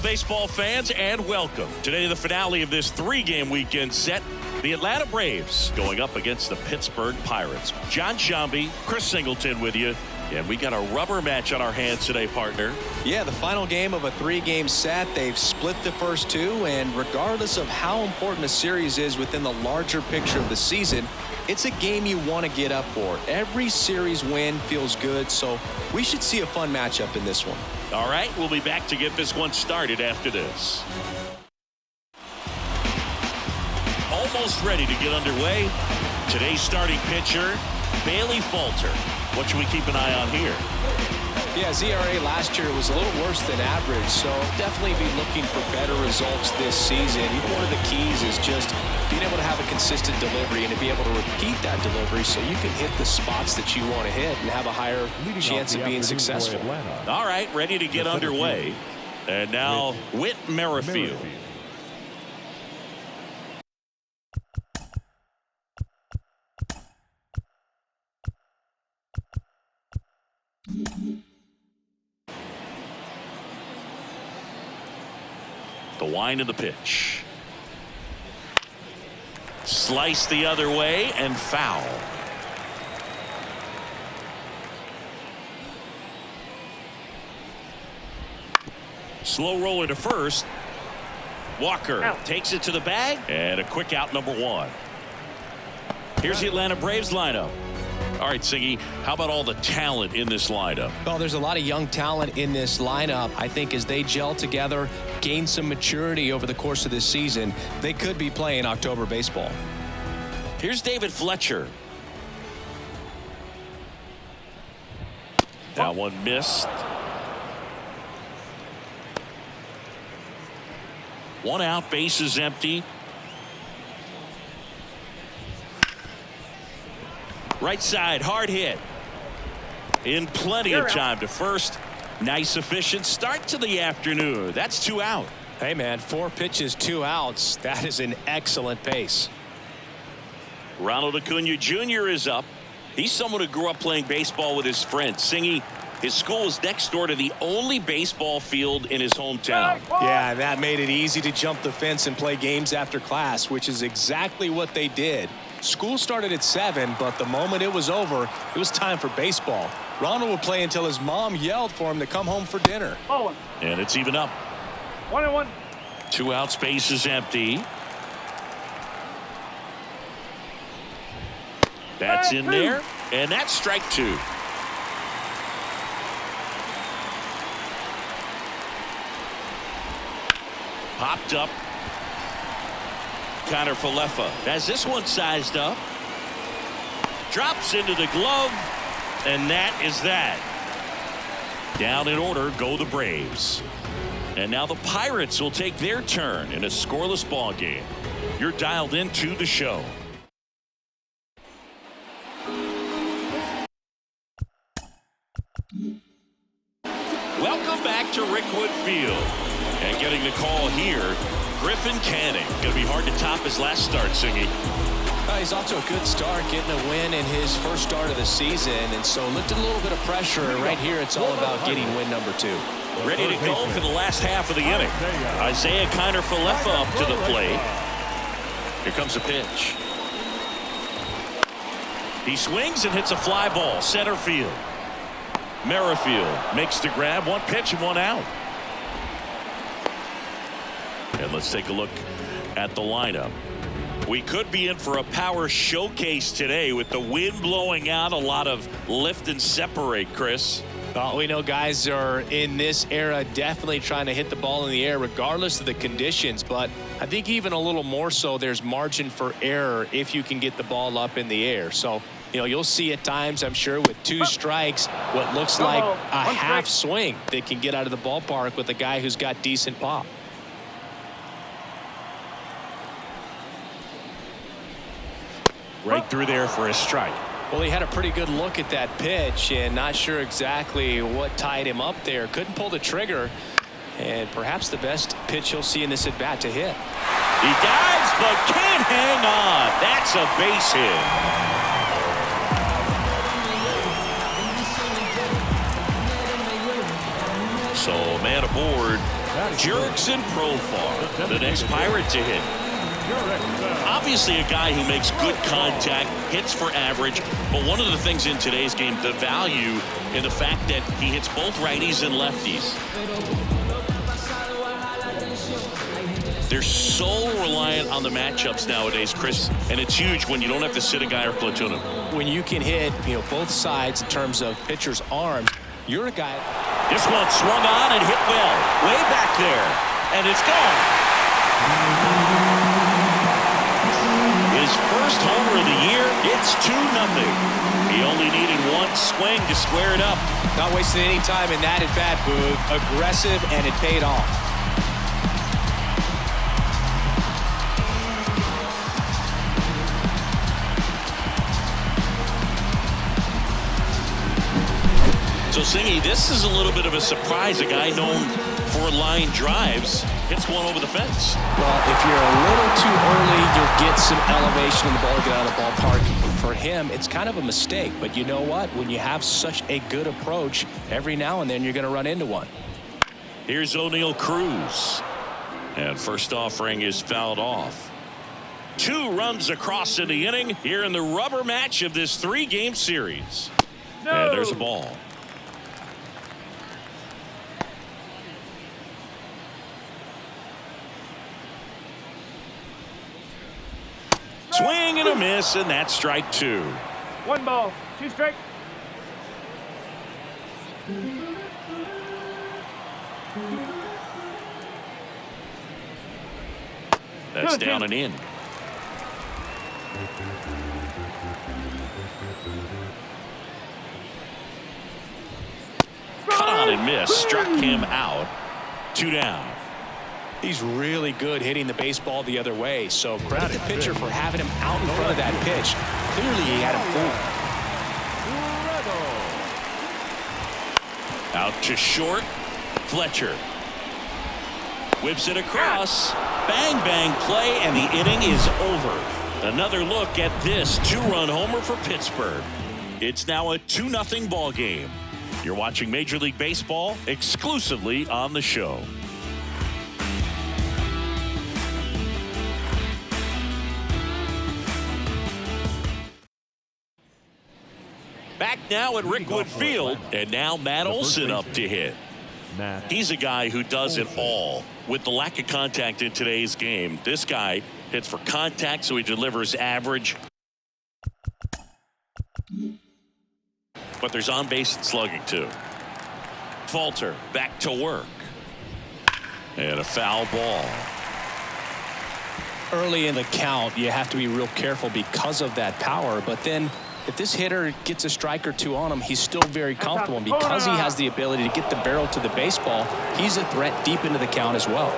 baseball fans, and welcome. Today, the finale of this three-game weekend set. The Atlanta Braves going up against the Pittsburgh Pirates. John Shambi, Chris Singleton with you. And we got a rubber match on our hands today, partner. Yeah, the final game of a three-game set. They've split the first two, and regardless of how important a series is within the larger picture of the season, it's a game you want to get up for. Every series win feels good, so we should see a fun matchup in this one. All right, we'll be back to get this one started after this. Almost ready to get underway. Today's starting pitcher, Bailey Falter. What should we keep an eye on here? Yeah, ZRA last year was a little worse than average, so definitely be looking for better results this season. One of the keys is just being able to have a consistent delivery and to be able to repeat that delivery so you can hit the spots that you want to hit and have a higher chance of being successful. All right, ready to get underway. And now, Whit Merrifield. The wind of the pitch. Slice the other way and foul. Slow roller to first. Walker takes it to the bag, and a quick out, number one. Here's the Atlanta Braves lineup. All right, Siggy, how about all the talent in this lineup? Well, there's a lot of young talent in this lineup. I think as they gel together, gain some maturity over the course of this season, they could be playing October baseball. Here's David Fletcher. That one missed. One out, bases empty. Right side, hard hit. In plenty of time to first. Nice, efficient start to the afternoon. That's 2 out. Hey, man, 4 pitches, 2 outs. That is an excellent pace. Ronald Acuna Jr. is up. He's someone who grew up playing baseball with his friends. Singy, his school is next door to the only baseball field in his hometown. Yeah, that made it easy to jump the fence and play games after class, which is exactly what they did. School started at 7, but the moment it was over, it was time for baseball. Ronald would play until his mom yelled for him to come home for dinner. And it's even up. 1-1. 2 out, space is empty. That's in there, and that's strike 2. Popped up. Connor Falefa has this one sized up. Drops into the glove, and that is that. Down in order go the Braves. And now the Pirates will take their turn in a scoreless ball game. You're dialed into the show. Welcome back to Rickwood Field. And getting the call here, Griffin Canning. Going to be hard to top his last start, Singy. He's off to a good start, getting a win in his first start of the season, and so lifted a little bit of pressure. And right here, it's all about getting win number 2. Ready to go for the last half of the inning. Isaiah Kiner Falefa up to the plate. Here comes a pitch. He swings and hits a fly ball, center field. Merrifield makes the grab, 1 pitch and 1 out. And let's take a look at the lineup. We could be in for a power showcase today with the wind blowing out, a lot of lift and separate, Chris. Well, we know guys are in this era definitely trying to hit the ball in the air regardless of the conditions, but I think even a little more so there's margin for error if you can get the ball up in the air. So, you know, you'll see at times, I'm sure, with 2 strikes, what looks like a half swing that can get out of the ballpark with a guy who's got decent pop. Right through there for a strike. Well, he had a pretty good look at that pitch and not sure exactly what tied him up there. Couldn't pull the trigger, and perhaps the best pitch you'll see in this at bat to hit. He dives but can't hang on. That's a base hit. So man aboard Jurickson Profar, the next Pirate to hit. Obviously a guy who makes good contact, hits for average, but one of the things in today's game, the value in the fact that he hits both righties and lefties. They're so reliant on the matchups nowadays, Chris, and it's huge when you don't have to sit a guy or platoon him. When you can hit, both sides in terms of pitcher's arms, you're a guy. This one swung on and hit well, way back there, and it's gone. His first homer of the year, it's 2-0. He only needed one swing to square it up. Not wasting any time in that at-bat, Boog. Aggressive, and it paid off. So, Singy, this is a little bit of a surprise. A guy known for line drives hits one over the fence. Well, if you're a little too early, you'll get some elevation in the ball, get out of the ballpark. For him, it's kind of a mistake. But you know what? When you have such a good approach, every now and then you're going to run into one. Here's O'Neal Cruz. And first offering is fouled off. 2 runs across in the inning here in the rubber match of this 3-game series. No. And there's a ball. Swing and a miss, and that's strike 2. 1 ball, 2 strikes. That's down and in. Cut on and miss, struck him out. 2 down. He's really good hitting the baseball the other way, so credit the pitcher for having him out in front of that pitch. Clearly he had him fooled. Out to short. Fletcher whips it across. Bang bang play, and the inning is over. Another look at this 2-run homer for Pittsburgh. It's now a 2-0 ball game. You're watching Major League Baseball exclusively on the show. Back now at Rickwood Field, and now Matt Olson up to hit. He's a guy who does it all. With the lack of contact in today's game, this guy hits for contact, so he delivers average. But there's on base and slugging too. Falter back to work. And a foul ball. Early in the count, you have to be real careful because of that power, but then if this hitter gets a strike or 2 on him, he's still very comfortable. And because he has the ability to get the barrel to the baseball, he's a threat deep into the count as well.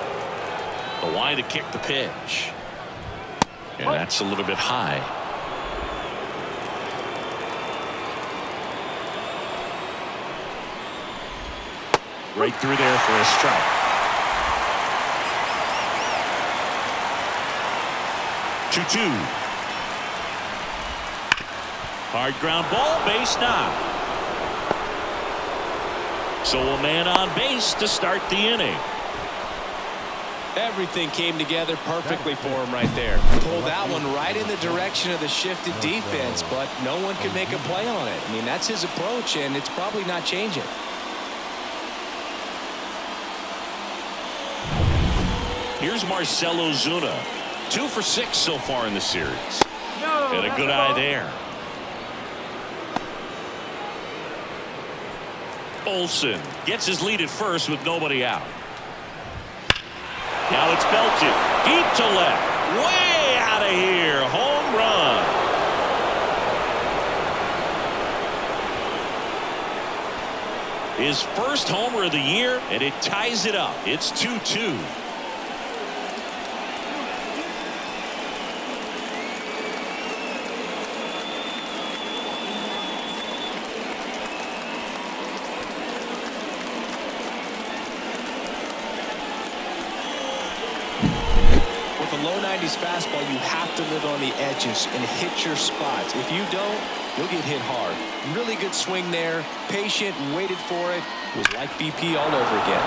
The line to kick the pitch. And that's a little bit high. Right through there for a strike. 2-2. Hard ground ball, base knock. So a man on base to start the inning. Everything came together perfectly for him right there. Pulled that one right in the direction of the shifted defense, but no one could make a play on it. I mean, that's his approach, and it's probably not changing. Here's Marcell Ozuna. 2 for 6 so far in the series. And a good eye there. Olson gets his lead at first with nobody out. Now it's belted deep to left, way out of here. Home run. His first homer of the year, and it ties it up. It's 2-2. Low 90s fastball, you have to live on the edges and hit your spots. If you don't, you'll get hit hard. Really good swing there. Patient, waited for it. It was like BP all over again.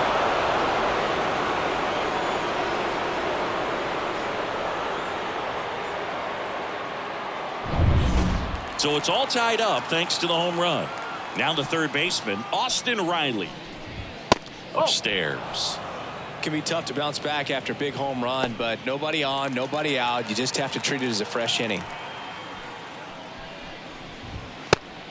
So it's all tied up thanks to the home run. Now the third baseman, Austin Riley. Upstairs. Can be tough to bounce back after a big home run, but nobody on, nobody out. You just have to treat it as a fresh inning.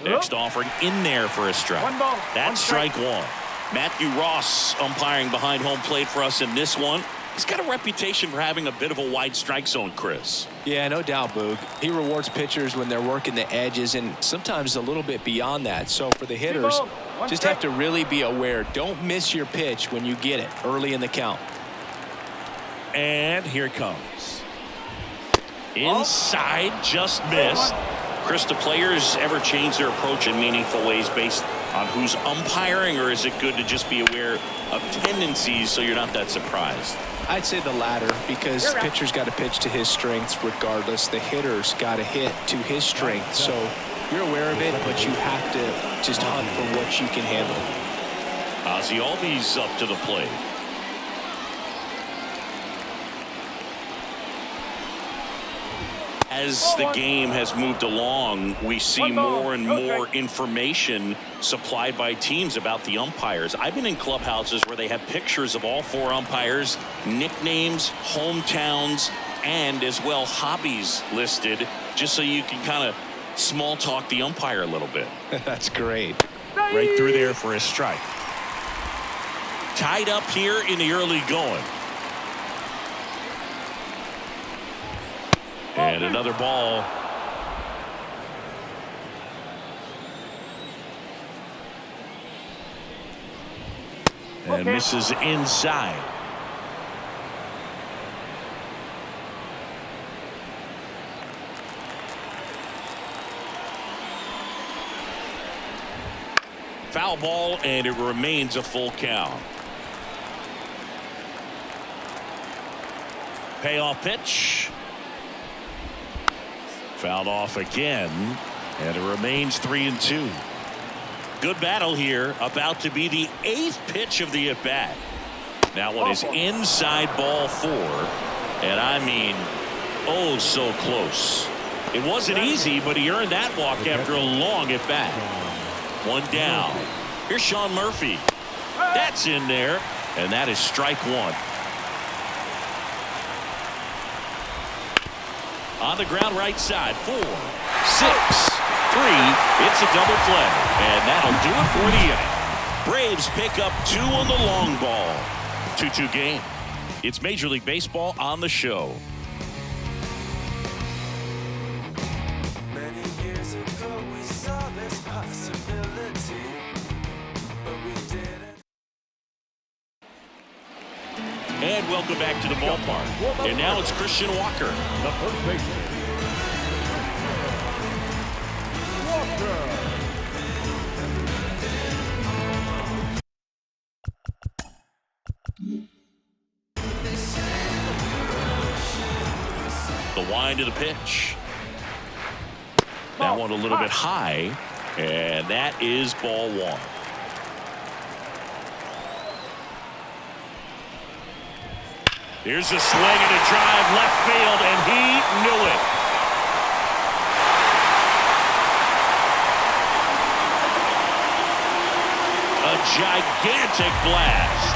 Next offering in there for a strike. That's strike one. Matthew Ross umpiring behind home plate for us in this one. He's got a reputation for having a bit of a wide strike zone, Chris. Yeah, no doubt, Boog. He rewards pitchers when they're working the edges and sometimes a little bit beyond that. So for the hitters, just have to really be aware. Don't miss your pitch when you get it early in the count. And here it comes. Inside, just missed. Chris, do players ever change their approach in meaningful ways based on who's umpiring, or is it good to just be aware of tendencies so you're not that surprised? I'd say the latter, because the pitcher's got to pitch to his strengths regardless. The hitter's got to hit to his strength. So you're aware of it, but you have to just hunt for what you can handle. Ozzie Albies up to the plate. As the game has moved along, we see more and more information supplied by teams about the umpires. I've been in clubhouses where they have pictures of all four umpires, nicknames, hometowns, and as well hobbies listed, just so you can kind of small talk the umpire a little bit. That's great. Right through there for a strike. Tied up here in the early going. And another ball. And misses inside. Foul ball, and it remains a full count. Payoff pitch. Fouled off again, and it remains 3-2. Good battle here, about to be the 8th pitch of the at-bat. That one is inside, ball 4, and I mean, oh, so close. It wasn't easy, but he earned that walk after a long at-bat. One down. Here's Sean Murphy. That's in there, and that is strike one. On the ground right side, 4, 6, 3. It's a double play, and that'll do it for the inning. Braves pick up 2 on the long ball. 2-2 game. It's Major League Baseball on the show. Many years ago we saw this possibility, but we didn't. And welcome back to the ballpark. And now it's Christian Walker. The first baseman. Walker. The wind of the pitch. That one a little bit high, and that is ball 1. Here's a swing and a drive left field, and he knew it. A gigantic blast.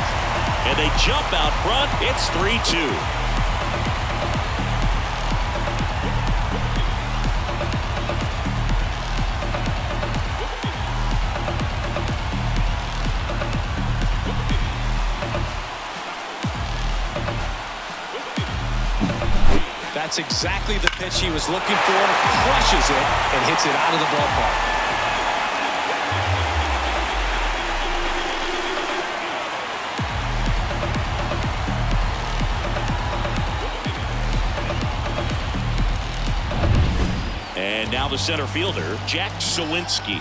And they jump out front. It's 3-2. That's exactly the pitch he was looking for. Crushes it and hits it out of the ballpark. And now the center fielder, Jack Sawinski.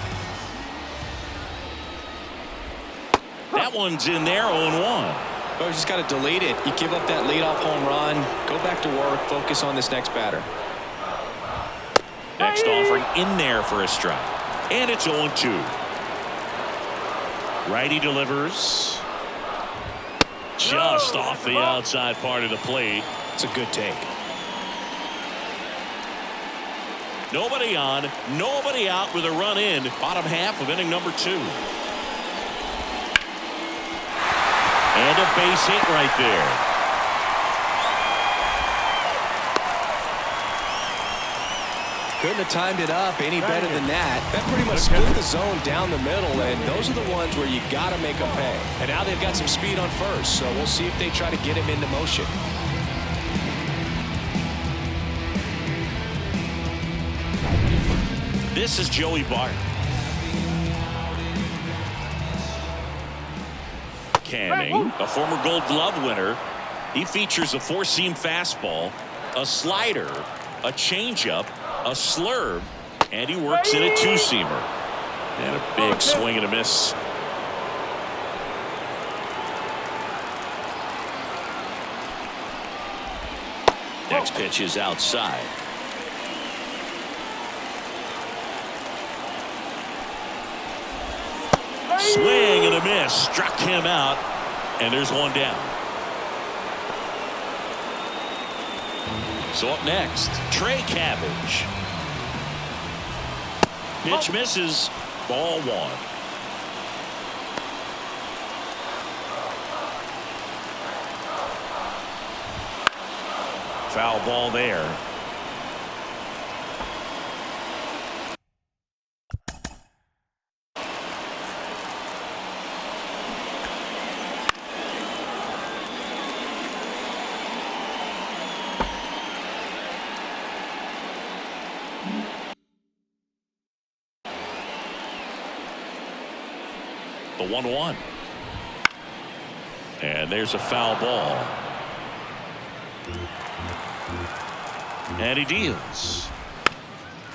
That one's in there, 0-1. Oh, you just got to delete it. You give up that leadoff home run. Go back to work. Focus on this next batter. Next offering in there for a strike. And it's 0-2. Righty delivers. Just off the outside part of the plate. It's a good take. Nobody on, nobody out with a run in. Bottom half of inning number 2. And a base hit right there. Couldn't have timed it up any better than that. That pretty much split the zone down the middle, and those are the ones where you got to make them pay. And now they've got some speed on first, so we'll see if they try to get him into motion. This is Joey Bart. Canning, a former Gold Glove winner. He features a 4-seam fastball, a slider, a changeup, a slurve, and he works in a 2-seamer. And a big swing and a miss. Next pitch is outside. Swing and a miss. Struck him out, and there's one down. So up next, Trey Cabbage. Pitch misses. Ball 1. Foul ball there. The 1-1. And there's a foul ball. And he deals.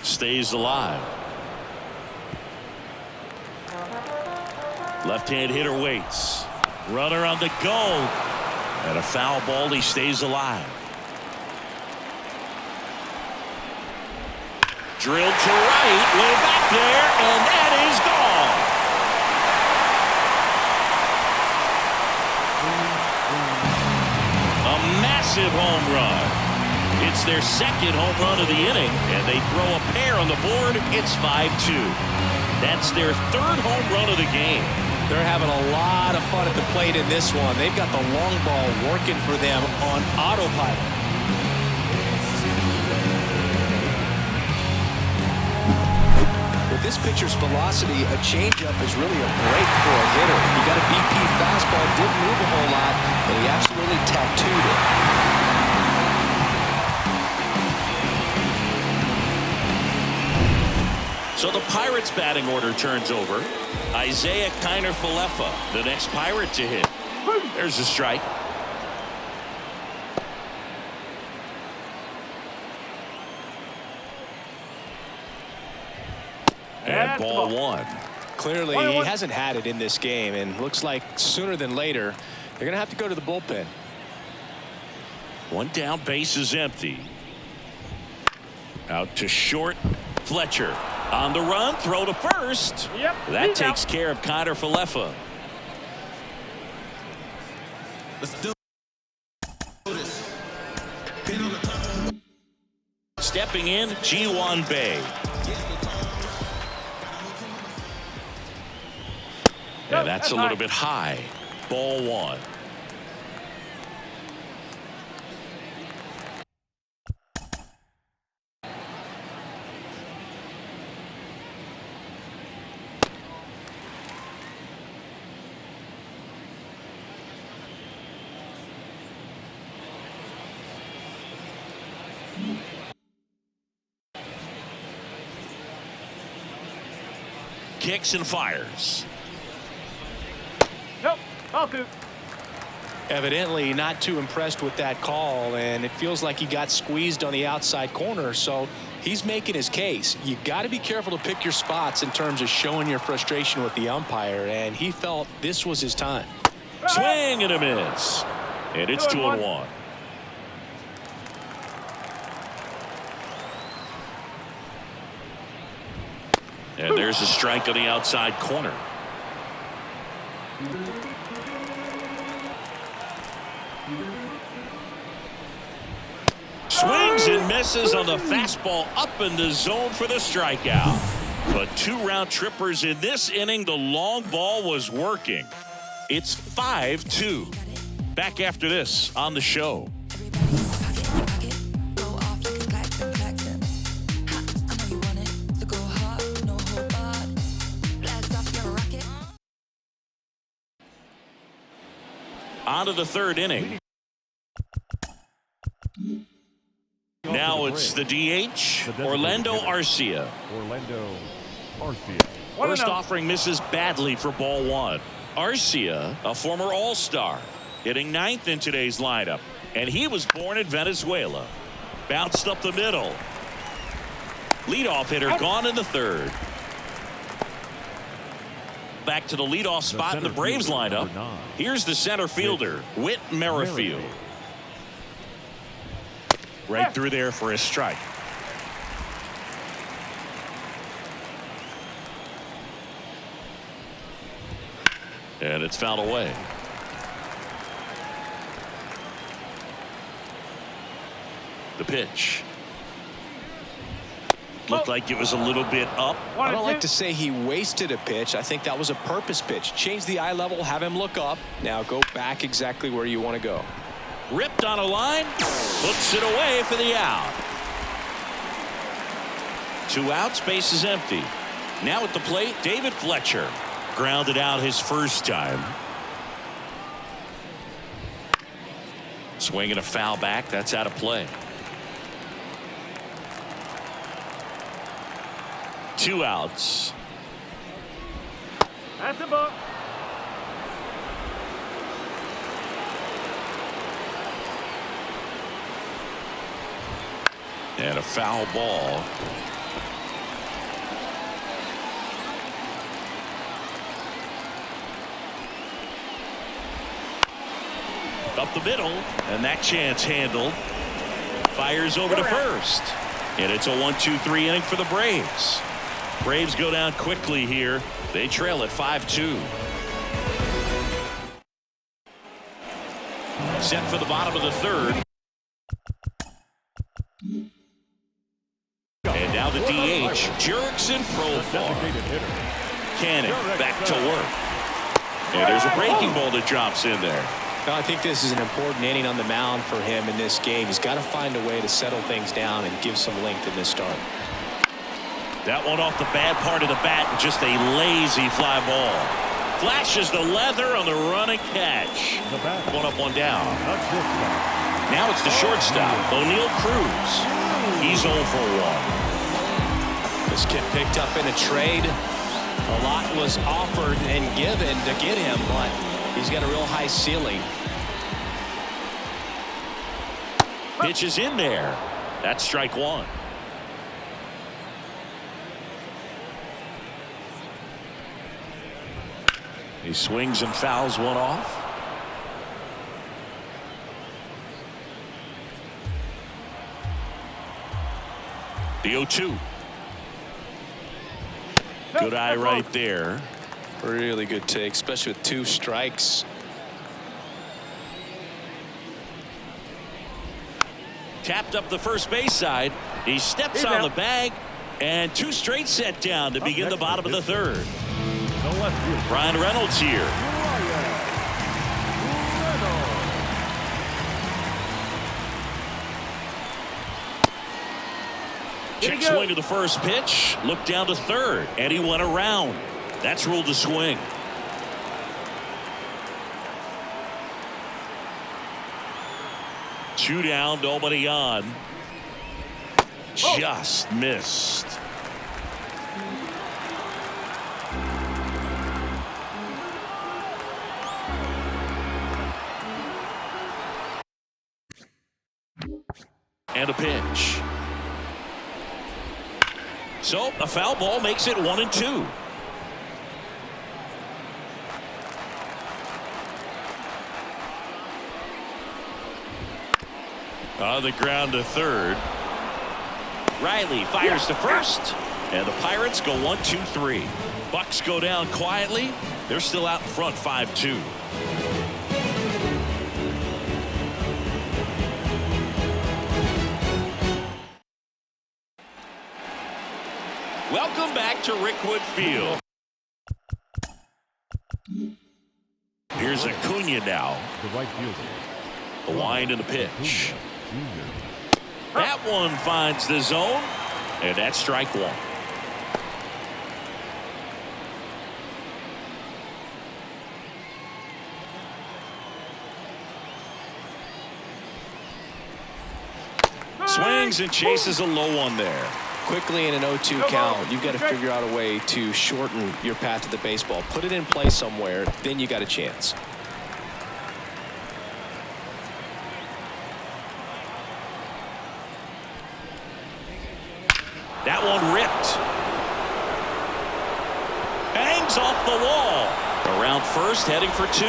Stays alive. Left-hand hitter waits. Runner on the go. And a foul ball. He stays alive. Drilled to right. Way back there. And that is gone. A massive home run. It's their second home run of the inning, and they throw a pair on the board. It's 5-2. That's their third home run of the game. They're having a lot of fun at the plate in this one. They've got the long ball working for them on autopilot. With this pitcher's velocity, a changeup is really a break for a hitter. He got a BP fastball, didn't move a whole lot, but he absolutely tattooed it. So the Pirates batting order turns over. Isaiah Kiner-Falefa, the next Pirate to hit. There's a strike. And ball 1. Clearly, he hasn't had it in this game, and looks like sooner than later, they're going to have to go to the bullpen. One down, base is empty. Out to short, Fletcher. On the run, throw to first. Yep. That takes care of Kiner-Falefa. Let's do this. Stepping in, Ji-Hwan Bae. And that's a little bit high. Ball 1. Kicks and fires. Nope. Ball 2. Evidently not too impressed with that call, and it feels like he got squeezed on the outside corner, so he's making his case. You got to be careful to pick your spots in terms of showing your frustration with the umpire, and he felt this was his time. Swing and a miss. And it's 2-1. And there's a strike on the outside corner. Swings and misses on the fastball up in the zone for the strikeout. But 2 round trippers in this inning. The long ball was working. It's 5-2. Back after this on the show. On to the 3rd inning. Now it's the DH, Orlando Arcia. Orlando Arcia. First offering misses badly for ball 1. Arcia, a former All-Star, hitting 9th in today's lineup. And he was born in Venezuela. Bounced up the middle. Leadoff hitter gone in the 3rd. Back to the leadoff spot in the Braves lineup. Here's the center fielder, Whit Merrifield. Right through there for a strike. And it's fouled away. The pitch. Looked like it was a little bit up. I don't like to say he wasted a pitch. I think that was a purpose pitch. Change the eye level, have him look up. Now go back exactly where you want to go. Ripped on a line. Hooks it away for the out. 2 outs, base is empty. Now at the plate, David Fletcher. Grounded out his first time. Swinging a foul back. That's out of play. 2 outs. That's a ball. And a foul ball. Up the middle, and that chance handled. Fires over to first. And it's a 1-2-3 inning for the Braves. Braves go down quickly here. They trail at 5-2. Set for the bottom of the 3rd. And now the DH, Jurickson Profar. Cannon back to work. And there's a breaking ball that drops in there. I think this is an important inning on the mound for him in this game. He's got to find a way to settle things down and give some length in this start. That one off the bad part of the bat, just a lazy fly ball. Flashes the leather on the run and catch. One up, one down. Now it's the shortstop, O'Neal Cruz. He's 0 for 1. This kid picked up in a trade. A lot was offered and given to get him, but he's got a real high ceiling. Pitch is in there. That's strike 1. He swings and fouls one off. The 0-2. Good eye right there. Really good take, especially with 2 strikes. Tapped up the first base side. He steps on the bag, and 2 straight set down to begin the bottom of the 3rd. Brian Reynolds here. Check swing to the first pitch. Look down to 3rd, and he went around. That's ruled a swing. Two down, nobody on. Just missed. And a pitch. So a foul ball makes it 1-2. On the ground to 3rd. Riley fires to first, and the Pirates go 1-2-3. Bucks go down quietly. They're still out in front 5-2. Welcome back to Rickwood Field. Here's Acuna now. The right fielder. The wind and the pitch. Jr. That one finds the zone, and that's strike one. Swings and chases a low one there. Quickly in an 0-2 count, you've got to figure out a way to shorten your path to the baseball. Put it in play somewhere, then you got a chance. That one ripped. Hangs off the wall. Around first, heading for two.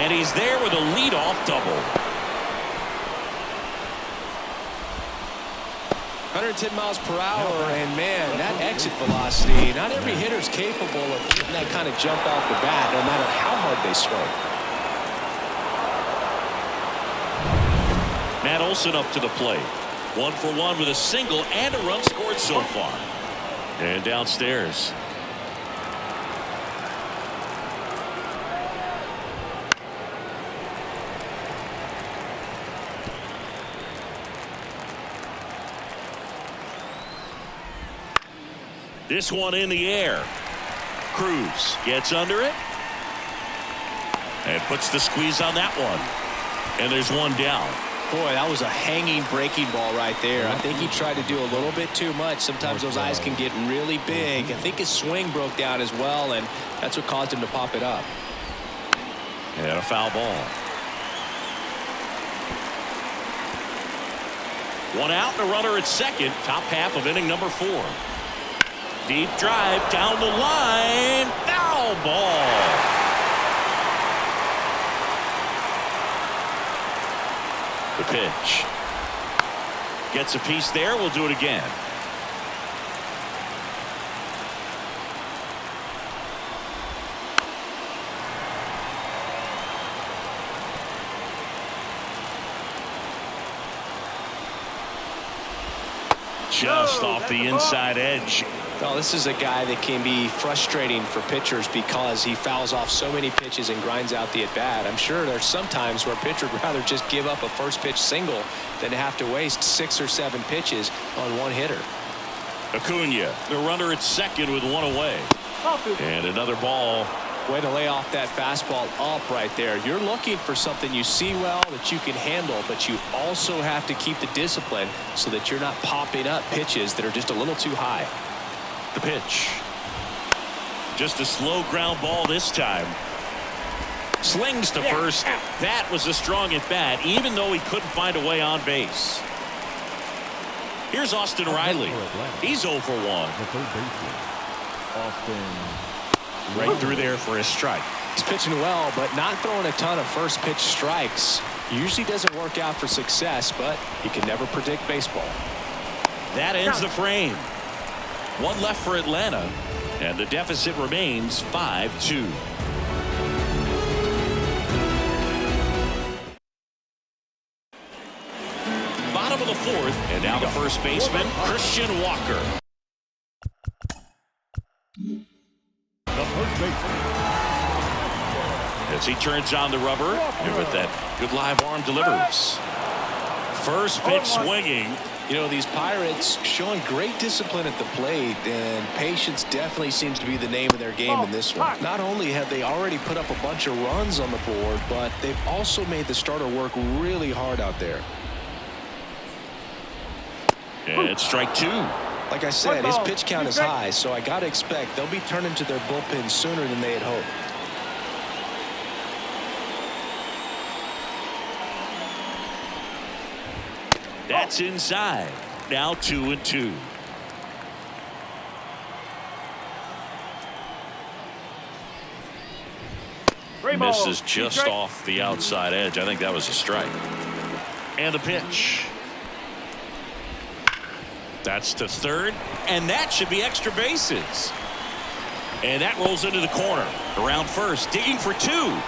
And he's there with a leadoff double. 110 miles per hour, and man, that exit velocity, not every hitter's capable of getting that kind of jump off the bat, no matter how hard they swing. Matt Olson up to the plate. 1 for 1 with a single and a run scored so far. And downstairs. This one in the air. Cruz gets under it and puts the squeeze on that one. And there's one down. Boy, that was a hanging breaking ball right there. I think he tried to do a little bit too much. Sometimes those eyes can get really big. I think his swing broke down as well, and that's what caused him to pop it up. And a foul ball. One out and a runner at second. Top half of inning number 4. Deep drive down the line. Foul ball. The pitch. Gets a piece there. We'll do it again. Just off the inside edge. Well, this is a guy that can be frustrating for pitchers because he fouls off so many pitches and grinds out the at-bat. I'm sure there's some times where a pitcher would rather just give up a first pitch single than have to waste 6 or 7 pitches on one hitter. Acuna, the runner at second with one away. And another ball. Way to lay off that fastball up right there. You're looking for something you see well that you can handle, but you also have to keep the discipline so that you're not popping up pitches that are just a little too high. The pitch. Just a slow ground ball this time. Slings to first. That was a strong at bat, even though he couldn't find a way on base. Here's Austin Riley. He's 0 for 1. The third baseman, Austin. Right through there for a strike. He's pitching well, but not throwing a ton of first pitch strikes. Usually doesn't work out for success, but you can never predict baseball. That ends the frame. One left for Atlanta, and the deficit remains 5-2. Bottom of the 4th, and now the first baseman, Christian Walker. The first baseman. As he turns on the rubber, and with that good live arm delivers. First pitch swinging. You know, these Pirates showing great discipline at the plate, and patience definitely seems to be the name of their game in this one. Not only have they already put up a bunch of runs on the board, but they've also made the starter work really hard out there. And it's strike 2. Like I said, his pitch count is high, so I got to expect they'll be turning to their bullpen sooner than they had hoped. That's inside. Now 2-2. Misses just off the outside edge. I think that was a strike. And the pitch. That's to third, and that should be extra bases. And that rolls into the corner. Around first, digging for 2.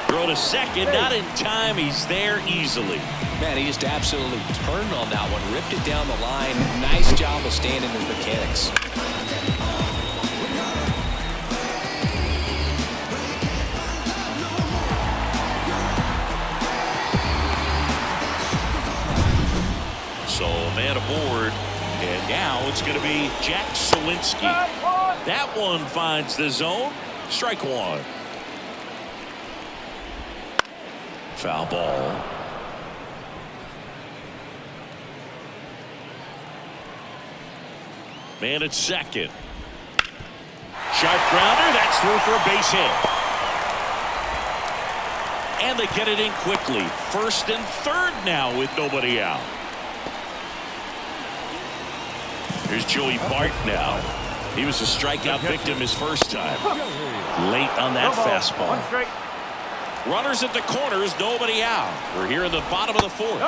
Throw to second, not in time. He's there easily. Man, he just absolutely turned on that one, ripped it down the line. Nice job of staying in his mechanics. now it's going to be Jack Sawinski. That one finds the zone. Strike one. Foul ball. Man at second. Sharp grounder. That's through for a base hit. And they get it in quickly. First and third now with nobody out. Here's Joey Bart now. He was a strikeout victim his first time. Late on that fastball. Runners at the corners, nobody out. We're here in the bottom of the fourth.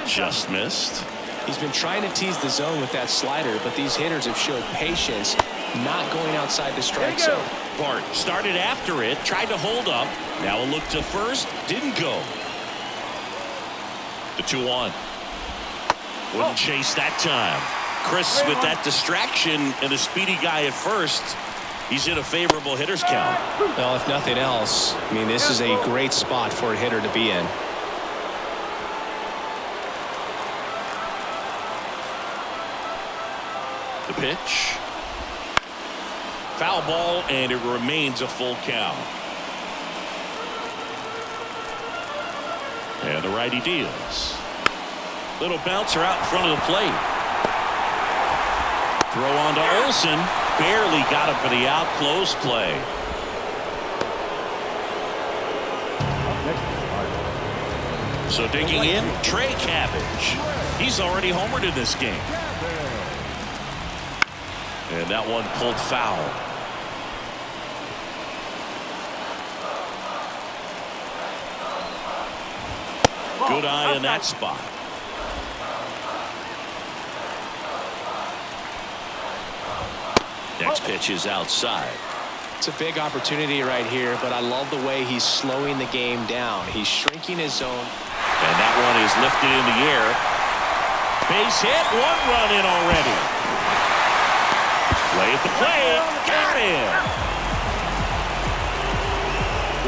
Just missed. He's been trying to tease the zone with that slider, but these hitters have showed patience, not going outside the strike zone. Bart started after it, tried to hold up. Now a look to first, didn't go. The 2-1. Wouldn't chase that time. Chris with that distraction and a speedy guy at first. He's in a favorable hitter's count. Well, if nothing else, I mean, this is a great spot for a hitter to be in. The pitch. Foul ball, and it remains a full count. And the righty deals. Little bouncer out in front of the plate. Throw on to Olsen. Barely got him for the out. Close play. So digging in, Trey Cabbage. He's already homered in this game. And that one pulled foul. Good eye in that spot. Next pitch is outside. It's a big opportunity right here, but I love the way he's slowing the game down. He's shrinking his zone. And that one is lifted in the air. Base hit, one run in already. Play at the plate, got him.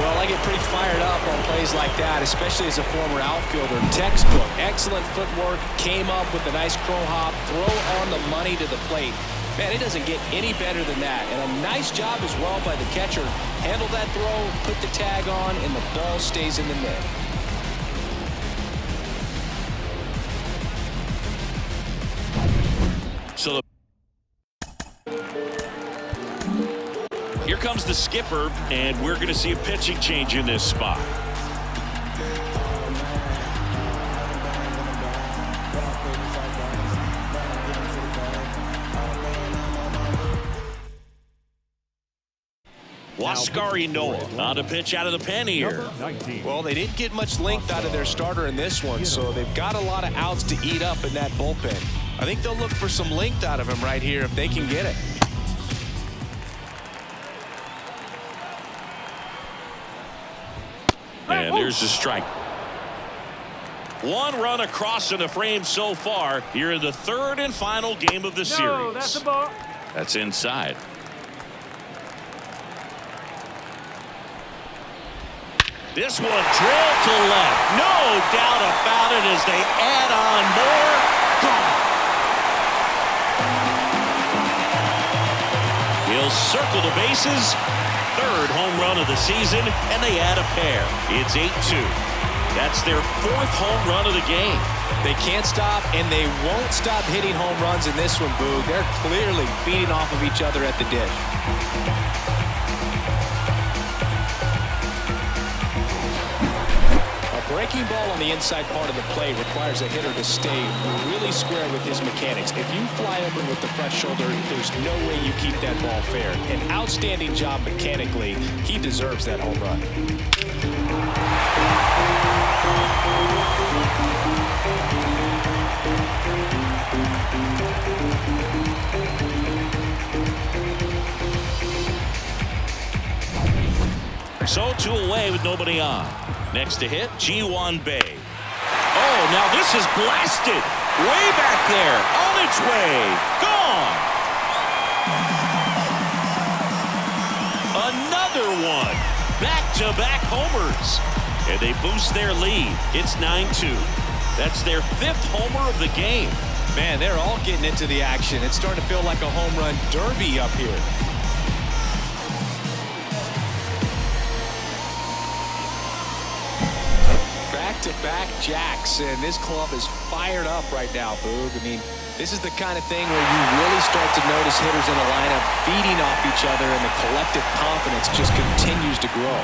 Well, I get pretty fired up on plays like that, especially as a former outfielder. Textbook, excellent footwork, came up with a nice crow hop, throw on the money to the plate. Man, it doesn't get any better than that. And a nice job as well by the catcher. Handle that throw, put the tag on, and the ball stays in the net. So here comes the skipper, and we're going to see a pitching change in this spot. Waskari Noah on a pitch out of the pen here. Well, they didn't get much length out of their starter in this one, so they've got a lot of outs to eat up in that bullpen. I think they'll look for some length out of him right here if they can get it. And there's the strike. One run across in the frame so far here in the third and final game of the series. That's a ball. That's inside. This one drilled to left. No doubt about it as they add on more. Gone. He'll circle the bases. Third home run of the season, and they add a pair. It's 8-2. That's their fourth home run of the game. They can't stop, and they won't stop hitting home runs in this one, Boog. They're clearly feeding off of each other at the dish. A breaking ball on the inside part of the plate requires a hitter to stay really square with his mechanics. If you fly over with the front shoulder, there's no way you keep that ball fair. An outstanding job mechanically. He deserves that home run. So 2 away with nobody on. Next to hit, Ji-Hwan Bae. Oh, now this is blasted. Way back there. On its way. Gone. Another one. Back-to-back homers. And they boost their lead. It's 9-2. That's their 5th homer of the game. Man, they're all getting into the action. It's starting to feel like a home run derby up here. Back-to-back jacks, and this club is fired up right now, Boog. I mean, this is the kind of thing where you really start to notice hitters in the lineup feeding off each other, and the collective confidence just continues to grow.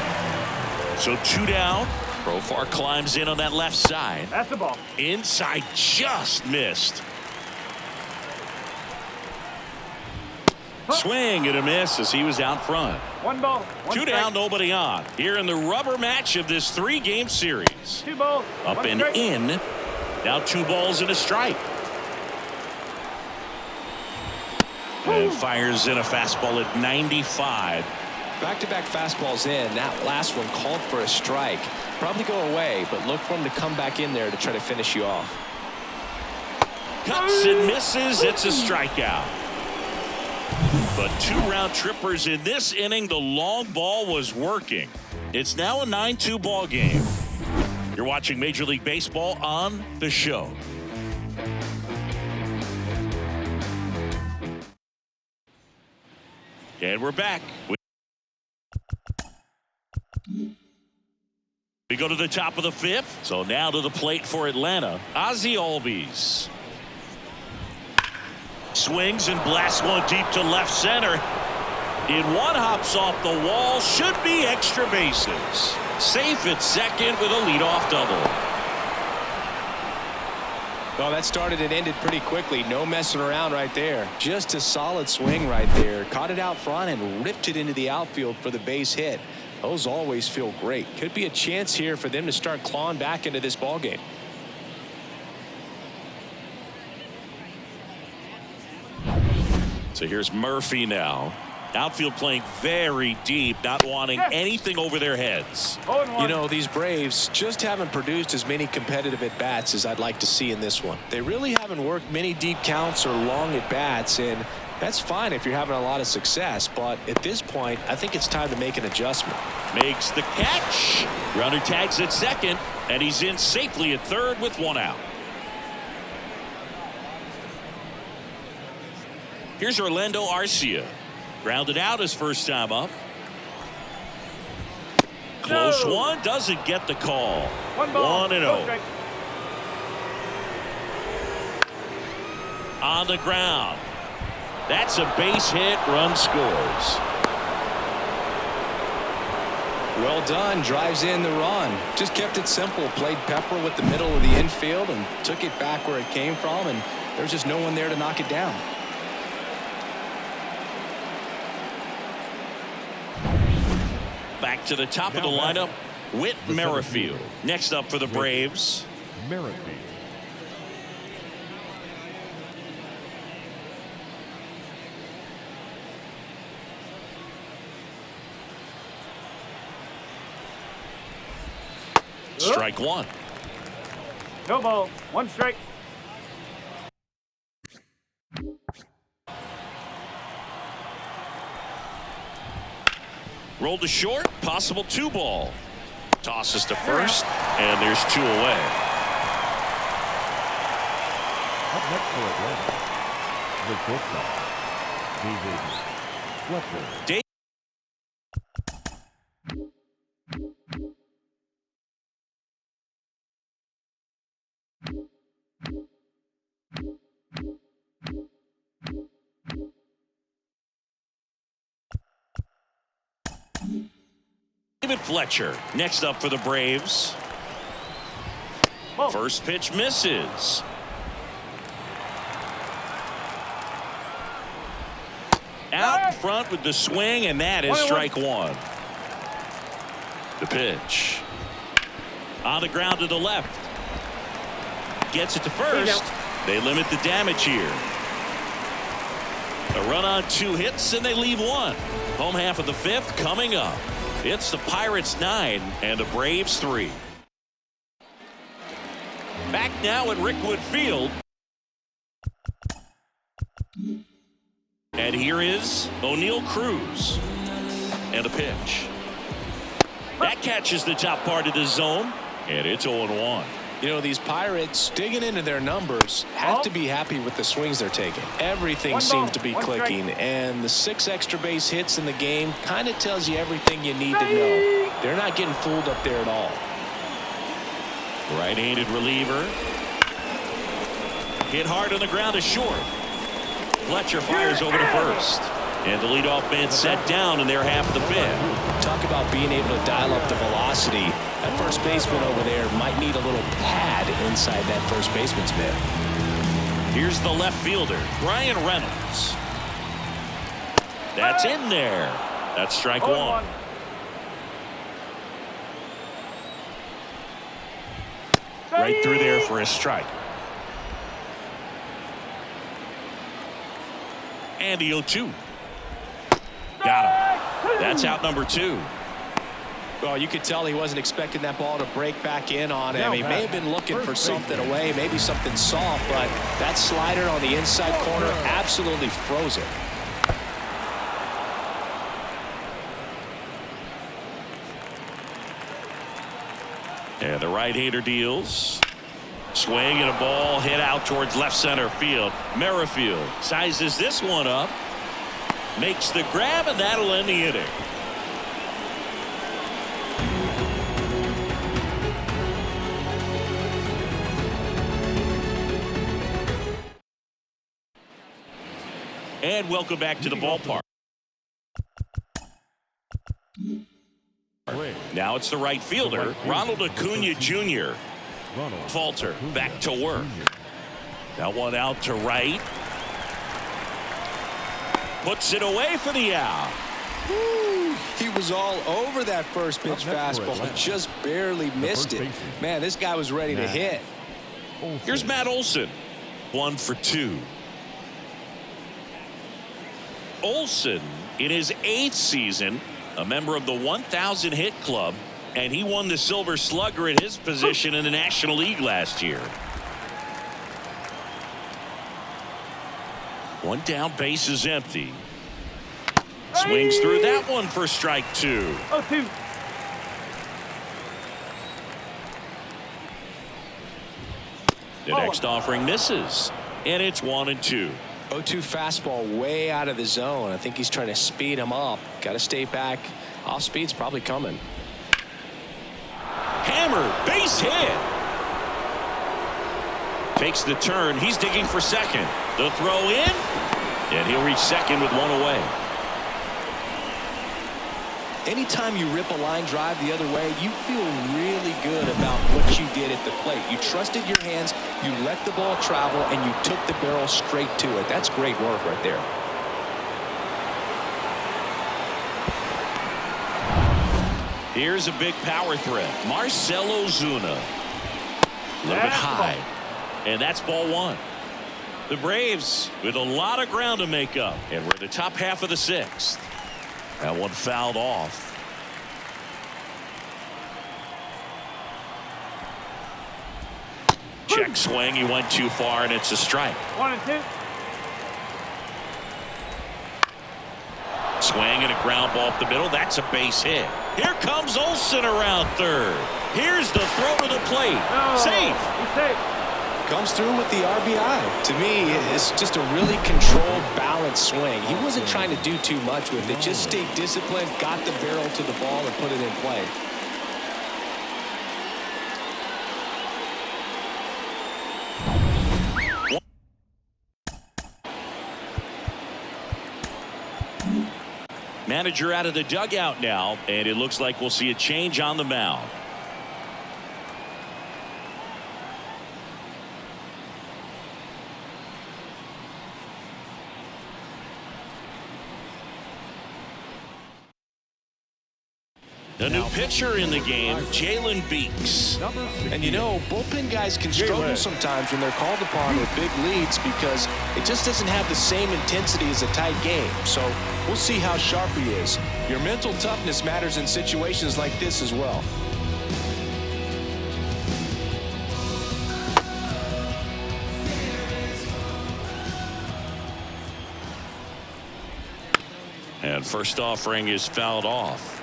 So 2 down. Profar climbs in on that left side. That's the ball. Inside, just missed. Swing and a miss as he was out front. 1 ball. 1 2 down, nobody on. Here in the rubber match of this 3-game series. 2 balls. Up 1 and strike. in. Now 2 balls and a strike. And fires in a fastball at 95. Back-to-back fastballs in. That last one called for a strike. Probably go away, but look for him to come back in there to try to finish you off. Cuts and misses. It's a strikeout. But 2 round trippers in this inning. The long ball was working. It's now a 9-2 ball game. You're watching Major League Baseball on The Show. And we're back. We go to the top of the 5th. So now to the plate for Atlanta. Ozzie Albies. Swings and blasts one deep to left center. In one, hops off the wall. Should be extra bases. Safe at second with a leadoff double. Well, that started and ended pretty quickly. No messing around right there. Just a solid swing right there. Caught it out front and ripped it into the outfield for the base hit. Those always feel great. Could be a chance here for them to start clawing back into this ballgame. So here's Murphy now. Outfield playing very deep, not wanting anything over their heads. You know, these Braves just haven't produced as many competitive at-bats as I'd like to see in this one. They really haven't worked many deep counts or long at-bats, and that's fine if you're having a lot of success, but at this point, I think it's time to make an adjustment. Makes the catch. Runner tags at second, and he's in safely at third with 1 out. Here's Orlando Arcia. Grounded out his first time up. Close one. Doesn't get the call. 1 ball. 1-0. On the ground. That's a base hit. Run scores. Well done. Drives in the run. Just kept it simple. Played pepper with the middle of the infield and took it back where it came from, and there's just no one there to knock it down. Back to the top of the lineup, Whit Merrifield. Next up for the Braves. Merrifield. Strike 1. No ball. 1 strike. Rolled to short, possible 2 ball. Tosses to first, and there's 2 away. Up next for Atlanta, the shortstop, David Fletcher. David Fletcher next up for the Braves. First pitch misses. Out front with the swing, and that is strike 1. The pitch. On the ground to the left. Gets it to first. They limit the damage here. A run on 2 hits, and they leave 1. Home half of the 5th coming up. It's the Pirates 9 and the Braves 3. Back now at Rickwood Field. And here is O'Neal Cruz. And a pitch. That catches the top part of the zone. And it's 0-1. You know, these Pirates, digging into their numbers, have to be happy with the swings they're taking. Everything seems to be clicking, and the 6 extra base hits in the game kind of tells you everything you need to know. They're not getting fooled up there at all. Right-handed reliever. Hit hard on the ground to short. Fletcher fires over to first. And the leadoff man set down in their half of the 5th. Talk about being able to dial up the velocity. That first baseman over there might need a little pad inside that first baseman's mitt. Here's the left fielder, Brian Reynolds. That's in there. That's strike 1. Right through there for a strike. And the 0-2. Got him. That's out number 2. Well, you could tell he wasn't expecting that ball to break back in on him. He may have been looking for something away, maybe something soft, but that slider on the inside corner absolutely froze it. And the right-hander deals. Swing and a ball hit out towards left center field. Merrifield sizes this one up. Makes the grab, and that'll end the inning. And welcome back to the ballpark. Now it's the right fielder, Ronald Acuna Jr. Falter back to work. That one out to right. Puts it away for the out. Woo, he was all over that first pitch fastball. Just barely missed it. Man, this guy was ready to hit. Here's Matt Olson. 1 for 2. Olson in his 8th season, a member of the 1,000 hit club, and he won the Silver Slugger at his position in the National League last year. One down, base is empty. Swings through that one for strike 2. 0-2. The next offering misses, and it's 1-2. 0-2 fastball way out of the zone. I think he's trying to speed him up. Got to stay back. Off speed's probably coming. Hammer, base hit. Takes the turn. He's digging for second. The throw in, and he'll reach second with one away. Anytime you rip a line drive the other way, you feel really good about what you did at the plate. You trusted your hands, you let the ball travel, and you took the barrel straight to it. That's great work right there. Here's a big power threat. Marcell Ozuna. A little bit high. And that's ball 1. The Braves with a lot of ground to make up. And we're in the top half of the 6th. That one fouled off. Check swing. He went too far, and it's a strike. 1-2. Swing and a ground ball up the middle. That's a base hit. Here comes Olson around third. Here's the throw to the plate. Safe. Comes through with the RBI. To me, it's just a really controlled, balanced swing. He wasn't trying to do too much with it. Just stayed disciplined, got the barrel to the ball, and put it in play. Manager out of the dugout now, and it looks like we'll see a change on the mound. The new pitcher in the game, Jalen Beeks. And you know, bullpen guys can struggle sometimes when they're called upon with big leads because it just doesn't have the same intensity as a tight game. So we'll see how sharp he is. Your mental toughness matters in situations like this as well. And first offering is fouled off.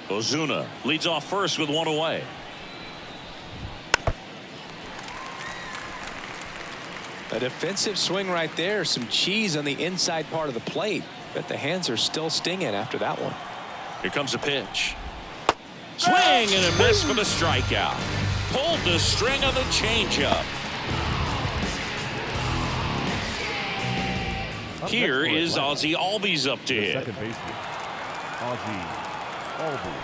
Ozuna leads off first with one away. A defensive swing right there. Some cheese on the inside part of the plate. But the hands are still stinging after that one. Here comes a pitch. Swing and a miss for the strikeout. Pulled the string of the changeup. Here is Ozzie Albies up to hit. Second baseman, Ozzie Albies.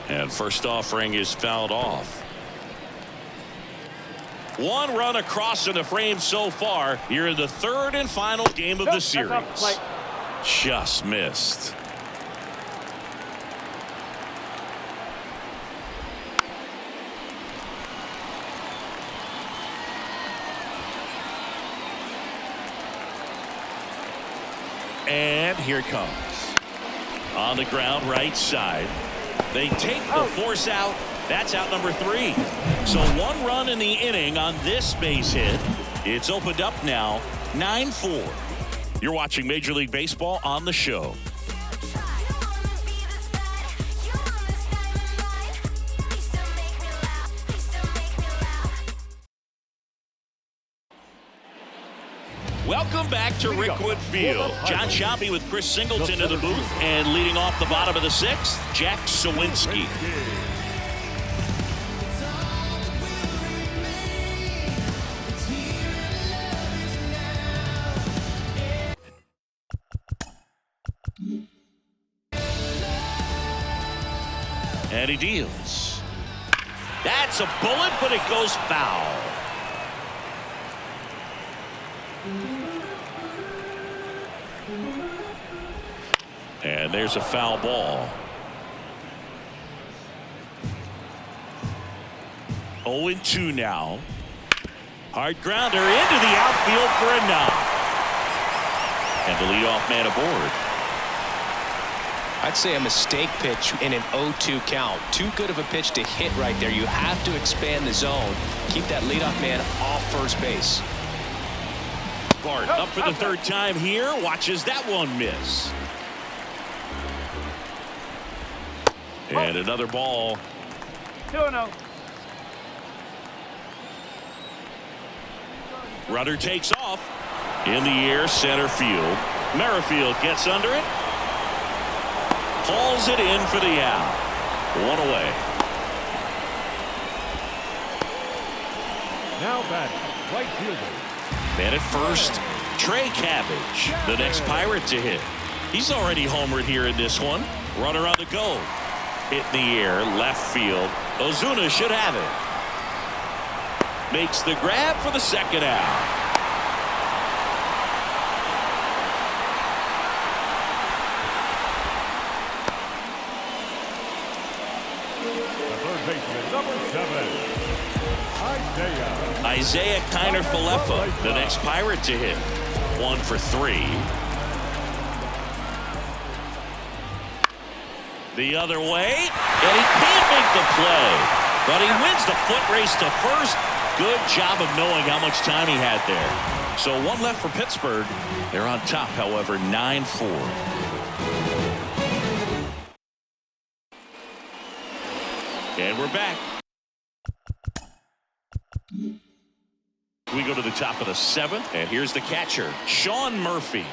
And first offering is fouled off. One run across in the frame so far. You're in the third and final game of the series. Just missed. And here it comes. On the ground, right side. They take the force out. That's out number 3. So 1 run in the inning on this base hit. It's opened up now, 9-4. You're watching Major League Baseball on the show. Welcome back to Rickwood Field. John Shoppy with Chris Singleton in the booth, and leading off the bottom of the 6th, Jack Sawinski. And he deals. That's a bullet, but it goes foul. And there's a foul ball. 0-2 now. Hard grounder into the outfield for a knock. And the leadoff man aboard. I'd say a mistake pitch in an 0-2 count. Too good of a pitch to hit right there. You have to expand the zone. Keep that leadoff man off first base. Bart up for the 3rd time here. Watches that one miss. And another ball. 2-0. Rudder takes off. In the air, center field. Merrifield gets under it. Hauls it in for the out. 1 away. Now back, right fielder. Man at first, Trey Cabbage, the next Pirate to hit. He's already homered here in this one. Runner on the go. Hit in the air, left field. Ozuna should have it. Makes the grab for the 2nd out. Number 7, Isaiah Kiner-Falefa, the next Pirate to hit. 1 for 3. The other way, and he can't make the play, but he wins the foot race to first. Good job of knowing how much time he had there. So 1 left for Pittsburgh. They're on top, however, 9-4. And we're back. We go to the top of the 7th, and here's the catcher, Sean Murphy.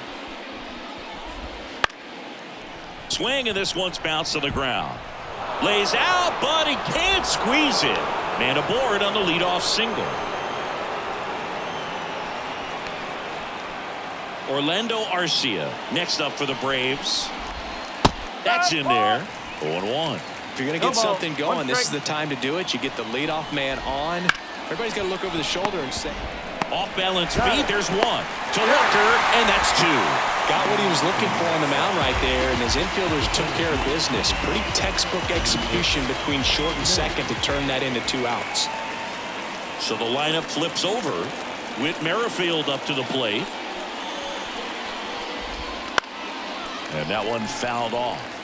Swing, and this one's bounced to the ground. Lays out, but he can't squeeze it. Man aboard on the leadoff single. Orlando Arcia next up for the Braves. That's in there. 0-1. If you're going to get something going, this is the time to do it. You get the leadoff man on. Everybody's got to look over the shoulder and say. Off balance beat. There's 1 to Walker, and that's 2. Got what he was looking for on the mound right there, and his infielders took care of business. Pretty textbook execution between short and second to turn that into 2 outs. So the lineup flips over with Merrifield up to the plate. And that one fouled off.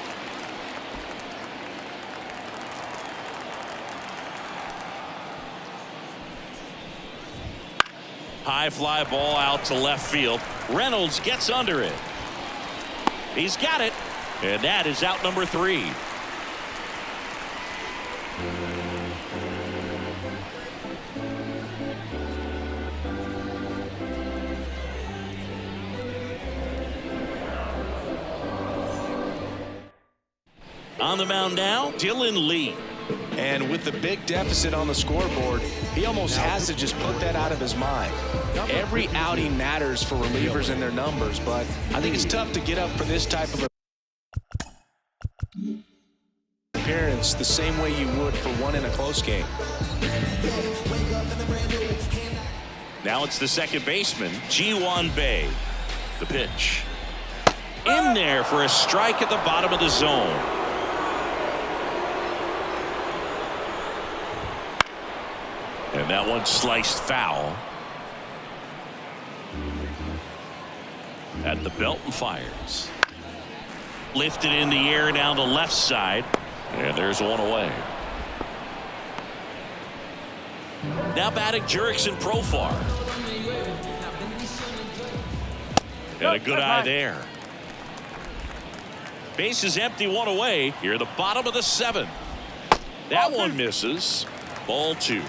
High fly ball out to left field. Reynolds gets under it. He's got it. And that is out number 3. On the mound now, Dylan Lee. And with the big deficit on the scoreboard, he almost has to just put that out of his mind. Every outing matters for relievers and their numbers, but I think it's tough to get up for this type of appearance the same way you would for one in a close game. Now it's the second baseman, Ji-Hwan Bae. The pitch. In there for a strike at the bottom of the zone. And that one sliced foul. At the belt and fires. Lifted in the air down the left side. And there's one away. Now batting Jurickson Profar. And a good eye there. Base is empty, one away. Here, the bottom of the 7th. That one misses. Ball 2.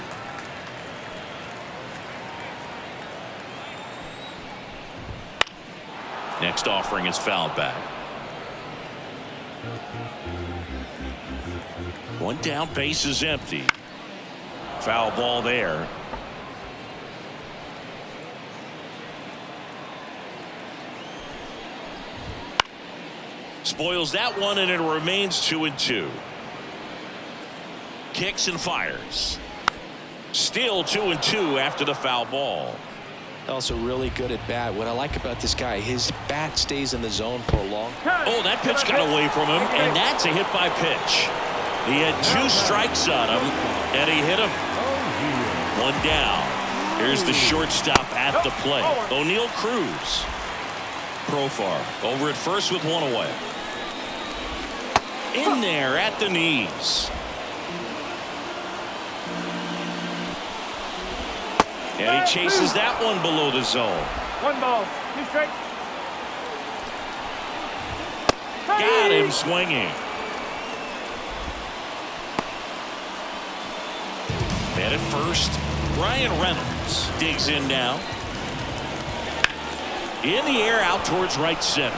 Next offering is fouled back. One down, base is empty. Foul ball there. Spoils that one, and it remains 2-2. Kicks and fires. Still 2-2 after the foul ball. Also really good at bat. What I like about this guy, his bat stays in the zone for a long time. Oh, that pitch got away from him, and that's a hit by pitch. He had 2 strikes on him, and he hit him. One down. Here's the shortstop at the plate. O'Neal Cruz. Profar over at first with one away. In there at the knees. And he chases that one below the zone. 1 ball, 2 strikes. Got him swinging. And at first, Brian Reynolds digs in now. In the air out towards right center.